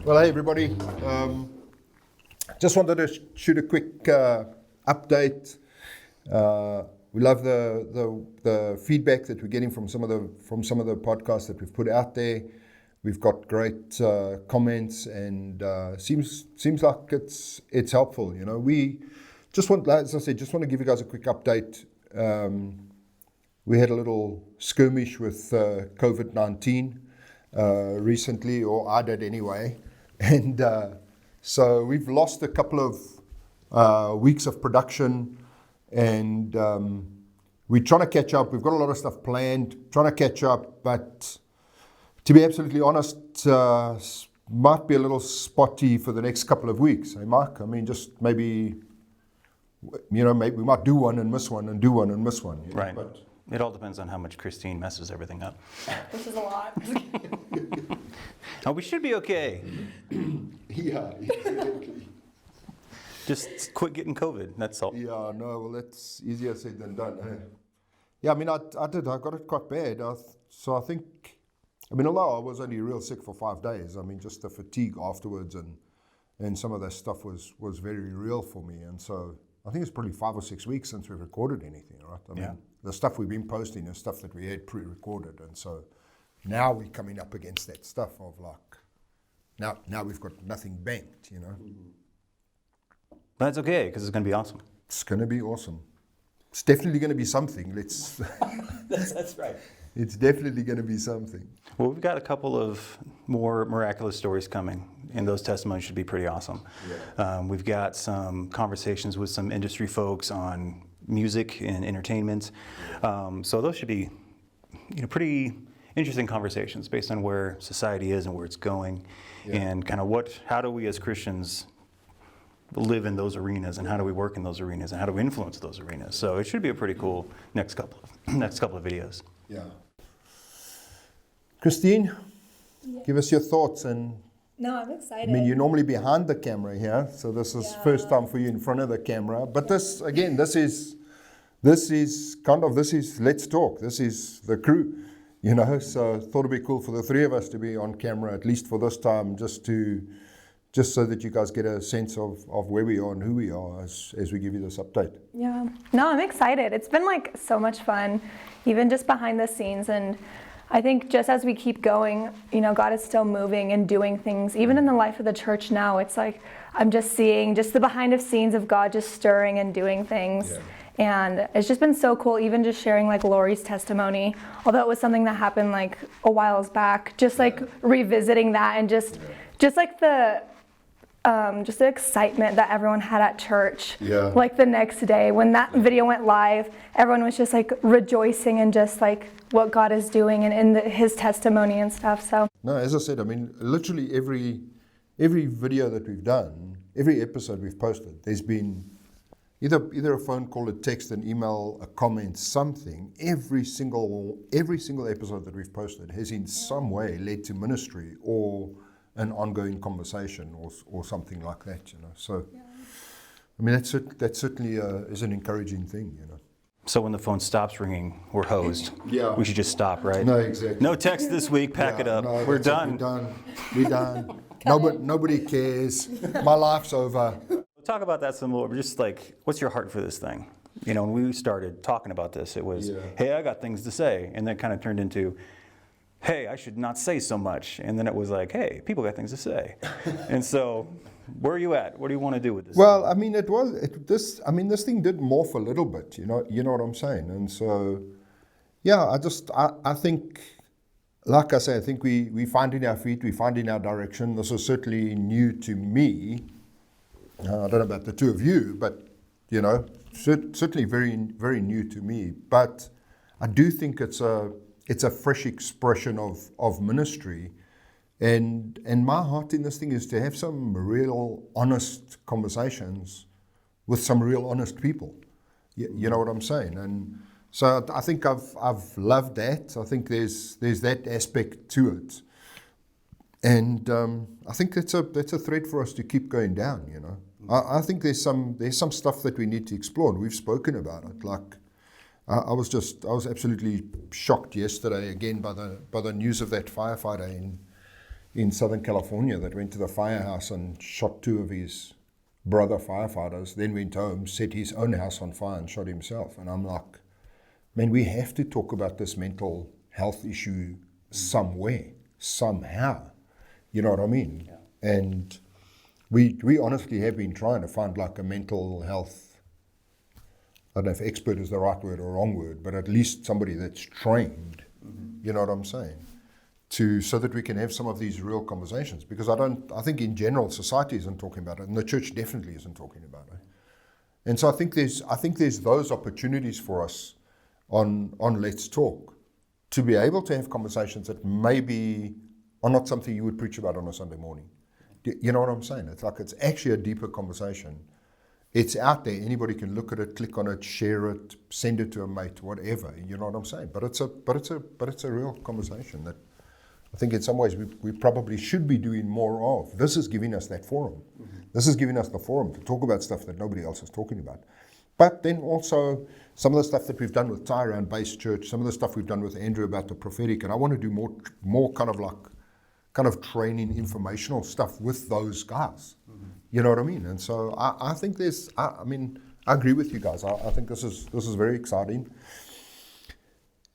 Well, hey everybody. Just wanted to shoot a quick update. We love the feedback that we're getting from some of the podcasts that we've put out there. We've got great comments, and seems like it's helpful. You know, we just want, as I said, just want to give you guys a quick update. We had a little skirmish with COVID-19 recently, or I did anyway, and so we've lost a couple of weeks of production, and we're trying to catch up. We've got a lot of stuff planned, trying to catch up, but to be absolutely honest, might be a little spotty for the next couple of weeks. Hey, Mark? I mean, just maybe, you know, maybe we might do one and miss one and do one and miss one. You know? Right. But it all depends on how much Christine messes everything up. Which is a lot. Oh, we should be okay. Yeah, exactly. Just quit getting COVID, that's all. Yeah, no, well, that's easier said than done. Eh? Yeah, I mean, I got it quite bad. So I think, I mean, although I was only real sick for 5 days, I mean, just the fatigue afterwards and some of that stuff was very real for me. And so I think it's probably 5 or 6 weeks since we've recorded anything, right? I mean, the stuff we've been posting is stuff that we had pre-recorded. And so now we're coming up against that stuff of like, now we've got nothing banked, you know? But that's okay, because it's going to be awesome. It's going to be awesome. It's definitely going to be something. That's right. It's definitely going to be something. Well, we've got a couple of more miraculous stories coming, and those testimonies should be pretty awesome. Yeah. We've got some conversations with some industry folks on music and entertainment. So those should be, you know, pretty interesting conversations based on where society is and where it's going, and kind of how do we as Christians live in those arenas, and how do we work in those arenas, and how do we influence those arenas. So it should be a pretty cool next couple of videos. Yeah. Christine, give us your thoughts. And No, I'm excited. I mean, you're normally behind the camera here, so this is first time for you in front of the camera. But this is let's talk. This is the crew, you know. So thought it'd be cool for the three of us to be on camera at least for this time, just so that you guys get a sense of where we are and who we are as we give you this update. Yeah. No, I'm excited. It's been like so much fun, even just behind the scenes. And I think just as we keep going, you know, God is still moving and doing things. Even in the life of the church now, it's like I'm just seeing just the behind the scenes of God just stirring and doing things. Yeah. And it's just been so cool, even just sharing like Lori's testimony, although it was something that happened like a while back, just like revisiting that and just like the excitement that everyone had at church. Yeah. Like the next day when that video went live, everyone was just like rejoicing and just like what God is doing and in his testimony and stuff. So no, as I said, I mean, literally every video that we've done, every episode we've posted, there's been either a phone call, a text, an email, a comment, something. Every single episode that we've posted has in some way led to ministry or an ongoing conversation or something like that, you know. So, I mean, that certainly is an encouraging thing, you know. So when the phone stops ringing, we're hosed. Yeah. We should just stop, right? No, exactly. No text this week, pack it up. No, we're done. We're done. Nobody cares. My life's over. We'll talk about that some more. Just like, what's your heart for this thing? You know, when we started talking about this, it was, hey, I got things to say. And then kind of turned into, hey, I should not say so much. And then it was like, hey, people got things to say. And so, where are you at? What do you want to do with this? Well, I mean, this thing did morph a little bit, you know what I'm saying? And so, yeah, I think, like I say, I think we finding our feet, we finding our direction. This is certainly new to me. I don't know about the two of you, but, you know, certainly very, very new to me. But I do think it's a fresh expression of ministry, and my heart in this thing is to have some real honest conversations with some real honest people. You know what I'm saying? And so I think I've loved that. I think there's that aspect to it, and I think that's a thread for us to keep going down. You know, I think there's some stuff that we need to explore, and we've spoken about it. Like I was absolutely shocked yesterday again by the news of that firefighter in Southern California that went to the firehouse and shot 2 of his brother firefighters, then went home, set his own house on fire and shot himself. And I'm like, man, we have to talk about this mental health issue somewhere, somehow. You know what I mean? Yeah. And we honestly have been trying to find like a mental health, I don't know if expert is the right word or wrong word, but at least somebody that's trained, you know what I'm saying? So that we can have some of these real conversations, because I think in general society isn't talking about it, and the church definitely isn't talking about it. And so I think there's those opportunities for us on Let's Talk to be able to have conversations that maybe are not something you would preach about on a Sunday morning. You know what I'm saying? It's like it's actually a deeper conversation. It's out there. Anybody can look at it, click on it, share it, send it to a mate, whatever. You know what I'm saying? But it's a real conversation that I think in some ways we probably should be doing more of. This is giving us that forum. This is giving us the forum to talk about stuff that nobody else is talking about. But then also some of the stuff that we've done with Ty around Base Church, some of the stuff we've done with Andrew about the prophetic, and I want to do more kind of training, informational stuff with those guys. You know what I mean? And so I think I agree with you guys. I think this is very exciting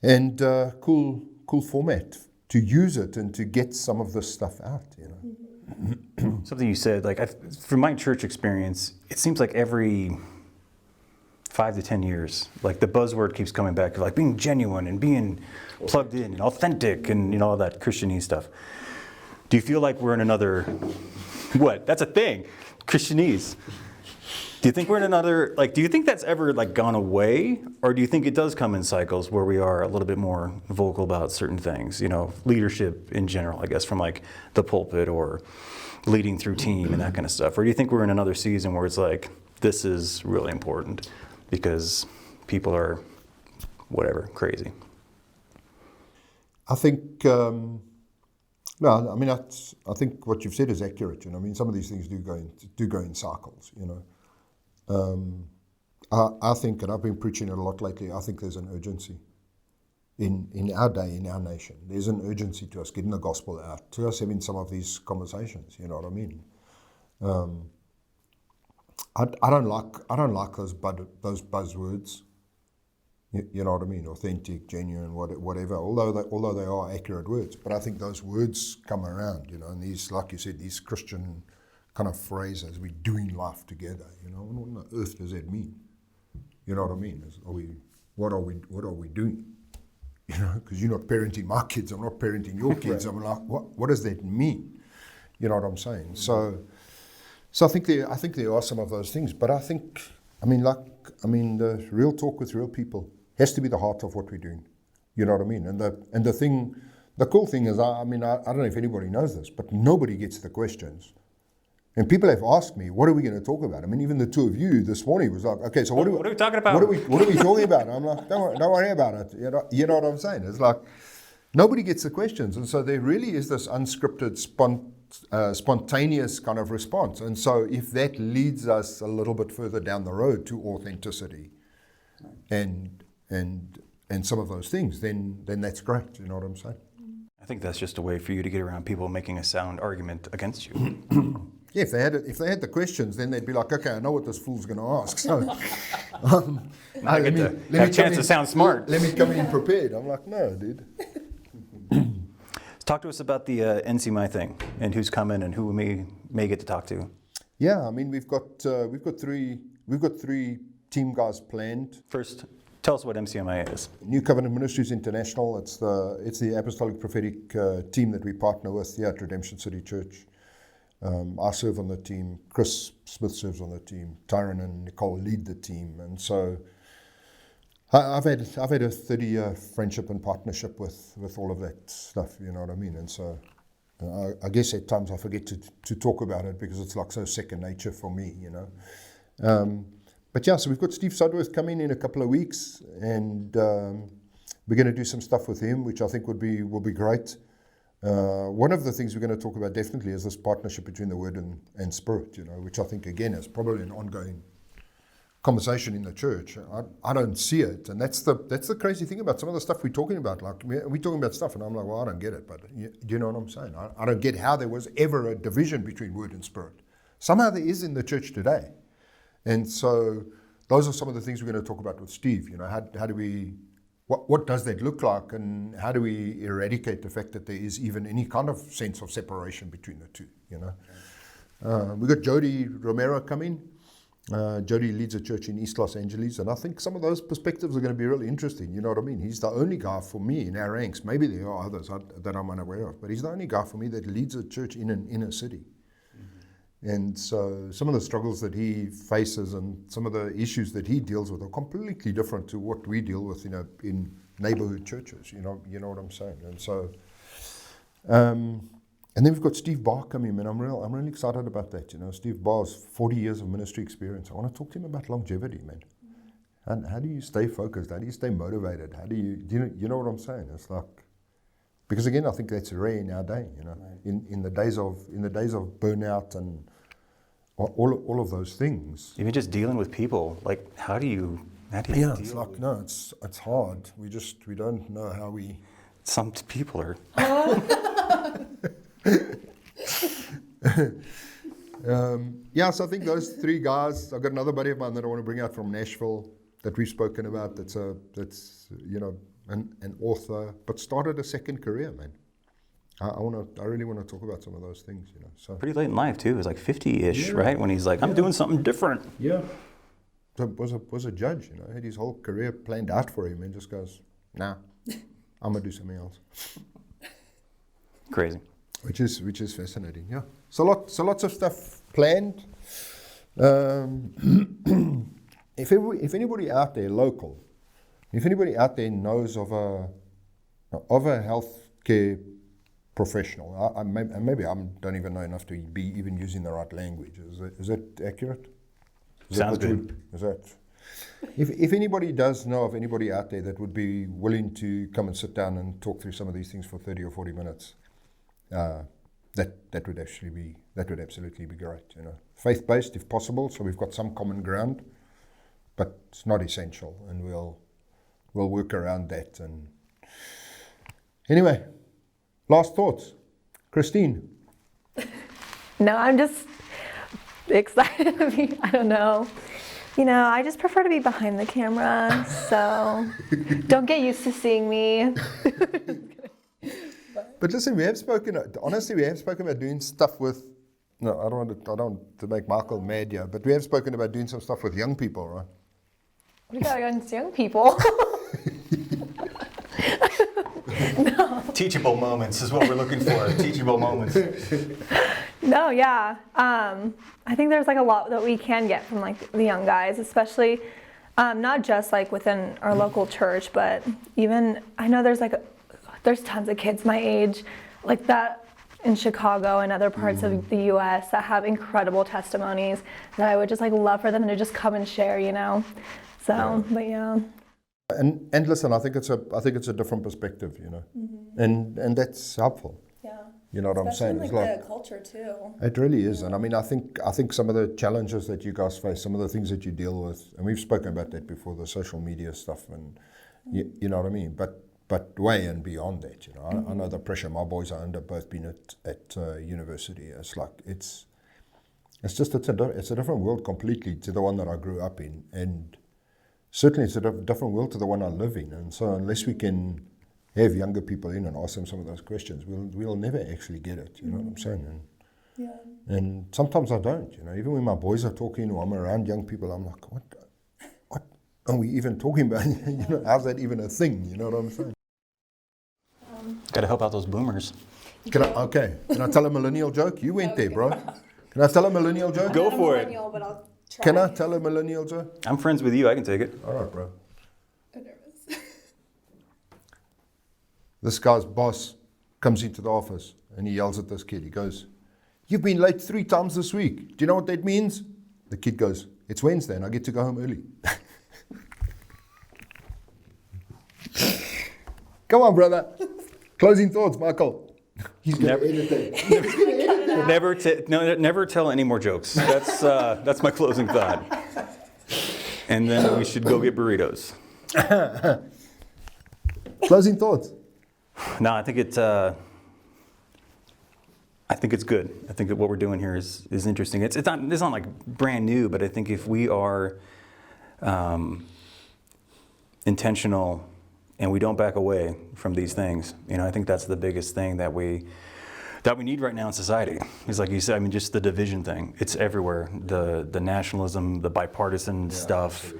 and cool format to use it and to get some of this stuff out, you know. Something you said, like from my church experience, it seems like every 5 to 10 years, like the buzzword keeps coming back of like being genuine and being plugged in and authentic and, you know, all that Christianese stuff. Do you feel like we're in another, what? That's a thing, Christianese. Do you think we're in another, like, do you think that's ever like gone away? Or do you think it does come in cycles where we are a little bit more vocal about certain things, you know, leadership in general, I guess, from like the pulpit or leading through team and that kind of stuff? Or do you think we're in another season where it's like, this is really important because people are, whatever, crazy? I think, no, I mean, I think what you've said is accurate. You know, I mean, some of these things do go in cycles, you know. I think, and I've been preaching it a lot lately, I think there's an urgency in our day, in our nation. There's an urgency to us getting the gospel out, to us having some of these conversations, you know what I mean? I don't like those buzzwords, you know what I mean? Authentic, genuine, whatever, although they are accurate words. But I think those words come around, you know, and these, like you said, these Christian kind of phrases, we're doing life together, you know, what on earth does that mean? You know what I mean? What are we doing? You know, because you're not parenting my kids, I'm not parenting your kids. Right. I'm like, what does that mean? You know what I'm saying? Mm-hmm. So I think there are some of those things, but I mean the real talk with real people has to be the heart of what we're doing. You know what I mean? And the cool thing is, I don't know if anybody knows this, but nobody gets the questions. And people have asked me, what are we going to talk about? I mean, even the two of you this morning was like, okay, so what are we talking about? What are we talking about? I'm like, don't worry about it. You know what I'm saying? It's like, nobody gets the questions. And so there really is this unscripted, spontaneous kind of response. And so if that leads us a little bit further down the road to authenticity and some of those things, then that's great. You know what I'm saying? I think that's just a way for you to get around people making a sound argument against you. Yeah, if they had the questions, then they'd be like, okay, I know what this fool's going to ask. So I get to have a chance to sound smart. Let me come in prepared. I'm like, no, dude. Talk to us about the NCMI thing and who's coming and who we may get to talk to. Yeah, I mean, we've got three team guys planned. First, tell us what MCMI is. New Covenant Ministries International. It's the Apostolic Prophetic team that we partner with here at Redemption City Church. I serve on the team. Chris Smith serves on the team. Tyron and Nicole lead the team, and so I've had a 30-year friendship and partnership with all of that stuff. You know what I mean? And so I guess at times I forget to talk about it because it's like so second nature for me. You know. But yeah, so we've got Steve Sudworth coming in a couple of weeks, and we're going to do some stuff with him, which I think will be great. One of the things we're going to talk about definitely is this partnership between the Word and Spirit, you know, which I think again is probably an ongoing conversation in the church. I don't see it, and that's the crazy thing about some of the stuff we're talking about. Like we're talking about stuff, and I'm like, well, I don't get it. But do you know what I'm saying? I don't get how there was ever a division between word and spirit. Somehow there is in the church today, and so those are some of the things we're going to talk about with Steve. You know, how do we, what does that look like, and how do we eradicate the fact that there is even any kind of sense of separation between the two? You know, we got Jody Romero coming. Jody leads a church in East Los Angeles, and I think some of those perspectives are going to be really interesting. You know what I mean? He's the only guy for me in our ranks. Maybe there are others that I'm unaware of, but he's the only guy for me that leads a church in an inner city. And so some of the struggles that he faces and some of the issues that he deals with are completely different to what we deal with, you know, in neighborhood churches. You know what I'm saying? And so, and then we've got Steve Barr coming in. I'm really excited about that. You know, Steve Barr's 40 years of ministry experience. I want to talk to him about longevity, man. And how do you stay focused? How do you stay motivated? How do you know what I'm saying? It's like, because again, I think that's rare in our day. You know, right. in the days of burnout and all of those things. Even just dealing with people, like how do you yeah, deal it's like, no, it's hard. We don't know how we. Some people are. Yeah, so I think those three guys. I've got another buddy of mine that I want to bring out from Nashville that we've spoken about. That's you know, an author, but started a second career, man. I really want to talk about some of those things, you know. So pretty late in life too. It was like 50-ish, yeah. right? When he's like, I'm doing something different. Yeah. So was a judge, you know, had his whole career planned out for him, and just goes, nah, I'm gonna do something else. Crazy. Which is fascinating, yeah. So lots of stuff planned. If anybody out there local, if anybody out there knows of a healthcare professional, maybe I don't even know enough to be even using the right language. Is that accurate? Sounds good. If anybody does know of anybody out there that would be willing to come and sit down and talk through some of these things for 30 or 40 minutes, that would absolutely be great. You know, faith-based if possible, so we've got some common ground, but it's not essential, and we'll work around that. And anyway, last thoughts, Christine. No, I'm just excited to be. I don't know. You know, I just prefer to be behind the camera, so don't get used to seeing me. But listen, we have spoken about doing stuff with, no, I don't want to make Michael mad here, but we have spoken about doing some stuff with young people, right? We got against young people. No. Teachable moments is what we're looking for. Teachable moments. No, yeah. I think there's like a lot that we can get from like the young guys, especially not just like within our local church, but even I know there's tons of kids my age like that in Chicago and other parts of the U.S. that have incredible testimonies that I would just like love for them to just come and share, you know. So, yeah. But yeah. And listen, I think it's a different perspective, you know, and that's helpful. Yeah. You know what especially I'm saying? Especially like the culture too. It really is, and I mean, I think some of the challenges that you guys face, some of the things that you deal with, and we've spoken about that before, the social media stuff, and you know what I mean. But way and beyond that, you know, I know the pressure my boys are under, both being at university. It's like it's a different world completely to the one that I grew up in, and certainly it's a different world to the one I live in. And so unless we can have younger people in and ask them some of those questions, we'll never actually get it. You know what I'm saying? And sometimes I don't. You know, even when my boys are talking or I'm around young people, I'm like, what are we even talking about? You know, how's that even a thing? You know what I'm saying? Got to help out those boomers. Can I tell a millennial joke? You went there, bro. Can I tell a millennial joke? Go for it. But I'll try. Can I tell a millennial joke? I'm friends with you. I can take it. All right, bro. I'm nervous. This guy's boss comes into the office and he yells at this kid. He goes, "You've been late 3 times this week. Do you know what that means?" The kid goes, "It's Wednesday and I get to go home early." Come on, brother. Closing thoughts, Michael. He's going to edit that. Never tell any more jokes. That's my closing thought. And then we should go get burritos. Closing thoughts. No, I think it's good. I think that what we're doing here is interesting. It's not like brand new, but I think if we are intentional and we don't back away from these things, I think that's the biggest thing that we need right now in society. It's like you said, just the division thing. It's everywhere. The nationalism, the bipartisan stuff,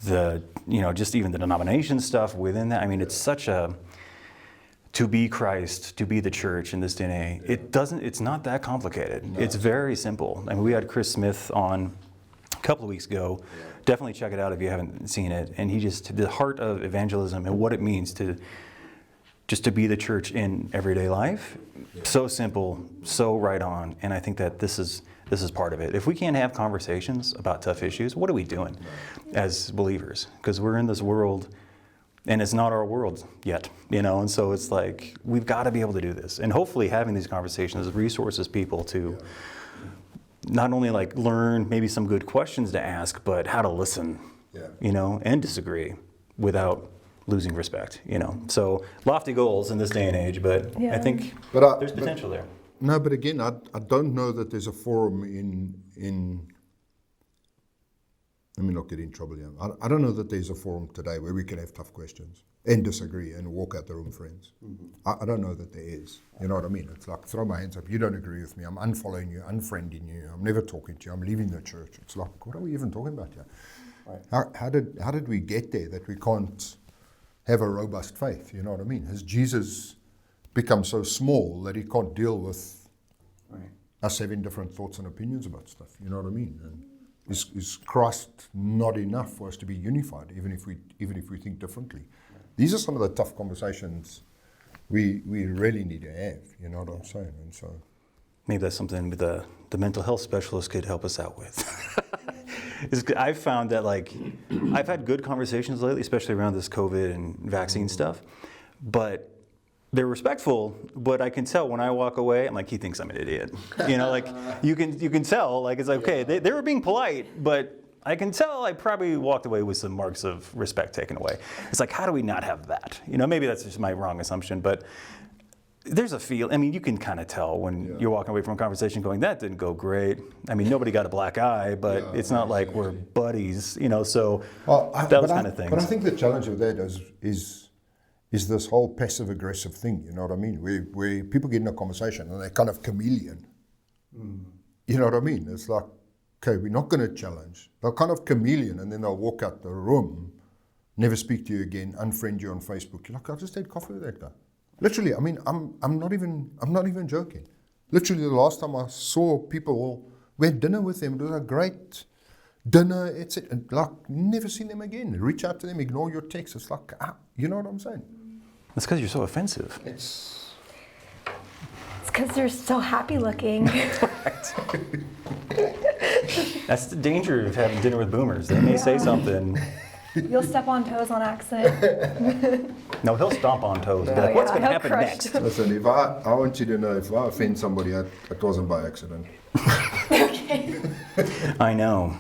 Absolutely. just even the denomination stuff within that. It's such a to be Christ, to be the church in this day and age. It's not that complicated. No. It's very simple. We had Chris Smith on a couple of weeks ago. Yeah. Definitely check it out if you haven't seen it. And the heart of evangelism and what it means to be the church in everyday life. Yeah. So simple, so right on. And I think that this is part of it. If we can't have conversations about tough issues, what are we doing as believers? Because we're in this world, and it's not our world yet, and so it's like, we've got to be able to do this. And hopefully having these conversations resources people to not only learn maybe some good questions to ask, but how to listen, and disagree without losing respect, So lofty goals in this day and age, but I think there's potential there. No, but again, I don't know that there's a forum in let me not get in trouble here. I don't know that there's a forum today where we can have tough questions and disagree and walk out the room friends. Mm-hmm. I don't know that there is. You know what I mean? It's like, throw my hands up. You don't agree with me. I'm unfollowing you, unfriending you. I'm never talking to you. I'm leaving the church. It's like, what are we even talking about here? Right. How did we get there that we can't have a robust faith? You know what I mean? Has Jesus become so small that he can't deal with us having different thoughts and opinions about stuff? You know what I mean? And is Christ not enough for us to be unified, even if we think differently? These are some of the tough conversations we really need to have. You know what I'm saying? And so maybe that's something the mental health specialist could help us out with. I've found that I've had good conversations lately, especially around this COVID and vaccine stuff, but they're respectful, but I can tell when I walk away, I'm like, he thinks I'm an idiot. You can tell, it's okay. They were being polite, but I can tell I probably walked away with some marks of respect taken away. It's like, how do we not have that? Maybe that's just my wrong assumption, but there's a feel. You can kind of tell when you're walking away from a conversation going, that didn't go great. Nobody got a black eye, but it's not like we're buddies, so those kind of things. But I think the challenge with that is this whole passive-aggressive thing, you know what I mean? Where people get in a conversation and they're kind of chameleon. You know what I mean? It's like, okay, we're not going to challenge. They'll kind of chameleon, and then they'll walk out the room, never speak to you again, unfriend you on Facebook. You're like, I just had coffee with that guy. Literally, I'm not even joking. Literally, the last time I saw people, we had dinner with them. It was a great dinner, etc. Never seen them again. Reach out to them, ignore your texts. It's like, you know what I'm saying? That's because you're so offensive. It's because you're so happy looking. That's the danger of having dinner with boomers. They may say something. You'll step on toes on accident. No, he'll stomp on toes. Be like, what's going to happen next? Listen, I want you to know, if I offend somebody, it wasn't by accident. Okay. I know.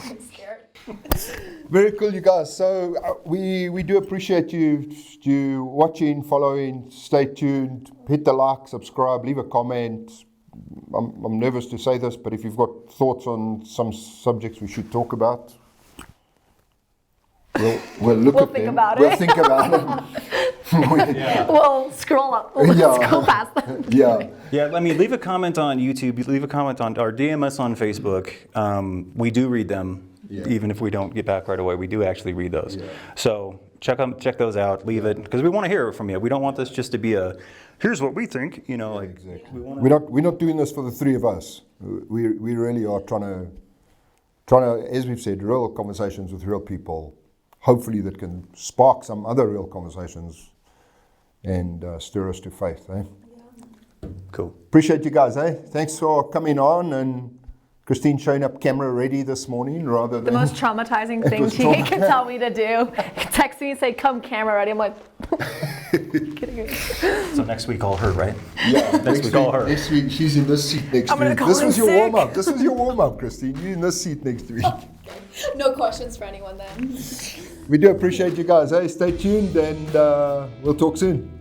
I'm scared. Very cool, you guys. So we do appreciate you watching, following. Stay tuned. Hit the like, subscribe, leave a comment. I'm nervous to say this, but if you've got thoughts on some subjects we should talk about, we'll look at them. We'll think about it. We'll scroll up. We'll scroll past them. Yeah. Leave a comment on YouTube. Leave a comment on or DM us on Facebook. We do read them, even if we don't get back right away. We do actually read those. Yeah. So check those out. Leave it, because we want to hear from you. We don't want this just to be a here's what we think. Exactly. We're not doing this for the three of us. We really are trying to, as we've said, real conversations with real people. Hopefully that can spark some other real conversations and stir us to faith. Eh? Yeah. Cool. Appreciate you guys. Thanks for coming on, and Christine showing up camera ready this morning rather than... The most traumatizing thing she can tell me to do. Text me and say, come camera ready. I'm like... kidding. So next week all her, right? Yeah. Next week all her. Next week she's in this seat next week. This was your warm-up. This was your warm-up, Christine. You're in this seat next week. No questions for anyone then. We do appreciate you guys. Hey, stay tuned and we'll talk soon.